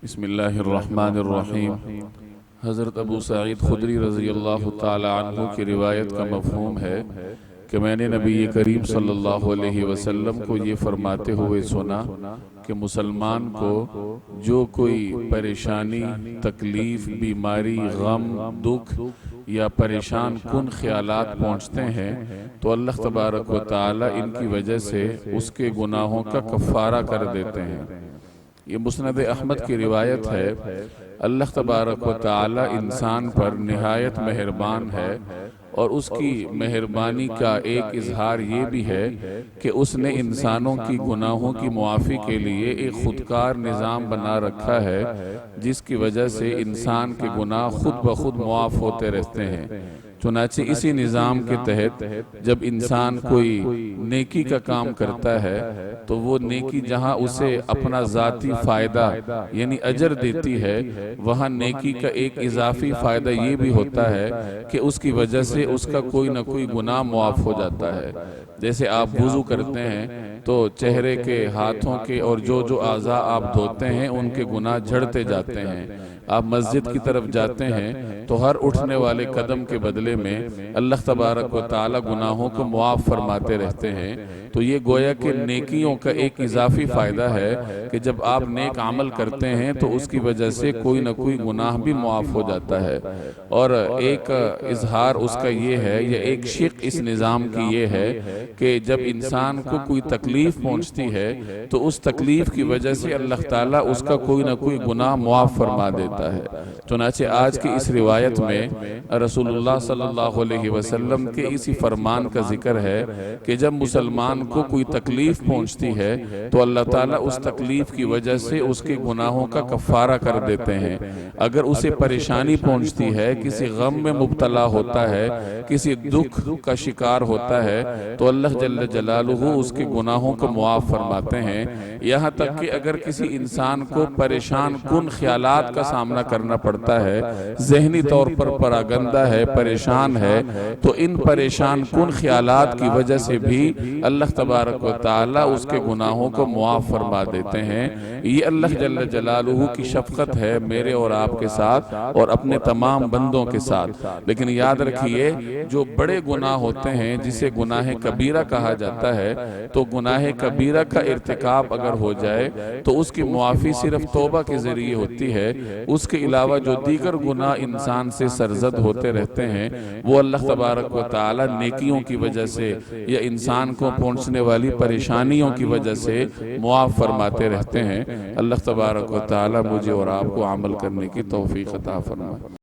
بسم اللہ الرحمن الرحیم۔ حضرت ابو سعید خدری رضی اللہ تعالی عنہ کی روایت کا مفہوم ہے کہ میں نے نبی کریم صلی اللہ علیہ وسلم کو یہ فرماتے ہوئے سنا کہ مسلمان کو جو کوئی پریشانی، تکلیف، بیماری، غم، دکھ یا پریشان کن خیالات پہنچتے ہیں تو اللہ تبارک و تعالی ان کی وجہ سے اس کے گناہوں کا کفارہ کر دیتے ہیں۔ یہ مسند احمد کی روایت ہے۔ اللہ تبارک و تعالی انسان پر نہایت مہربان ہے، اور اس کی مہربانی کا ایک اظہار یہ بھی ہے کہ اس نے انسانوں کی گناہوں کی معافی کے لیے ایک خودکار نظام بنا رکھا ہے، جس کی وجہ سے انسان کے گناہ خود بخود معاف ہوتے رہتے ہیں۔ چنانچہ اسی نظام کے تحت جب انسان کوئی نیکی کا کام کرتا ہے تو وہ نیکی جہاں اسے اپنا ذاتی فائدہ یعنی اجر دیتی ہے، وہاں نیکی کا ایک اضافی فائدہ یہ بھی ہوتا ہے کہ اس کی وجہ سے اس کا کوئی نہ کوئی گناہ معاف ہو جاتا ہے۔ جیسے آپ وضو کرتے ہیں تو چہرے کے، ہاتھوں کے اور جو اعضاء آپ دھوتے ہیں ان کے گناہ جھڑتے جاتے ہیں۔ آپ مسجد کی طرف جاتے ہیں تو ہر اٹھنے والے قدم کے بدلے میں اللہ تبارک و تعالی گناہوں کو معاف فرماتے رہتے ہیں۔ تو یہ گویا کہ نیکیوں کا ایک اضافی فائدہ ہے کہ جب آپ نیک عمل کرتے ہیں تو اس کی وجہ سے کوئی نہ کوئی گناہ بھی معاف ہو جاتا ہے۔ اور ایک اظہار اس کا یہ ہے، یا ایک شق اس نظام کی یہ ہے کہ جب انسان کو کوئی تکلیف پہنچتی ہے تو اس تکلیف کی وجہ سے اللہ تعالیٰ اس کا کوئی نہ کوئی گناہ معاف فرما دیتا ہے۔ چنانچہ آج کی اس روایت میں رسول اللہ صلی اللہ علیہ وسلم کے اسی فرمان کا ذکر ہے کہ جب مسلمان کو کوئی تکلیف پہنچتی ہے تو اللہ تعالیٰ اس تکلیف کی وجہ سے اس کے گناہوں کا کفارہ کر دیتے ہیں۔ اگر اسے پریشانی پہنچتی ہے، کسی غم میں مبتلا ہوتا ہے، کسی دکھ کا شکار ہوتا ہے تو اللہ جل جلالہ اس کے گناہوں کو معاف فرماتے ہیں۔ یہاں تک کہ اگر کسی انسان کو پریشان کن خیالات کا سامنا کرنا پڑتا ہے، ذہنی طور پر پراگندہ ہے، پریشان ہے، تو ان پریشان کن خیالات کی وجہ سے بھی اللہ تبارک و تعالی اس کے گناہوں کو معاف فرما دیتے ہیں۔ یہ اللہ جل جلالہ کی شفقت ہے میرے اور آپ کے ساتھ اور اپنے تمام بندوں کے ساتھ۔ لیکن یاد رکھیے، جو بڑے گناہ ہوتے ہیں جسے گناہ کبیرہ کہا جاتا ہے، تو گناہ کبیرہ کا ارتکاب اگر ہو جائے تو اس کی معافی صرف توبہ کے ذریعے ہوتی ہے۔ اس کے علاوہ جو دیگر گناہ انسان سے سرزد ہوتے رہتے ہیں وہ اللہ تبارک و تعالی نیکیوں کی وجہ سے یا انسان کو پہنچنے والی پریشانیوں کی وجہ سے معاف فرماتے رہتے ہیں۔ اللہ تبارک و تعالی مجھے اور آپ کو عمل کرنے کی توفیق عطا فرمائے۔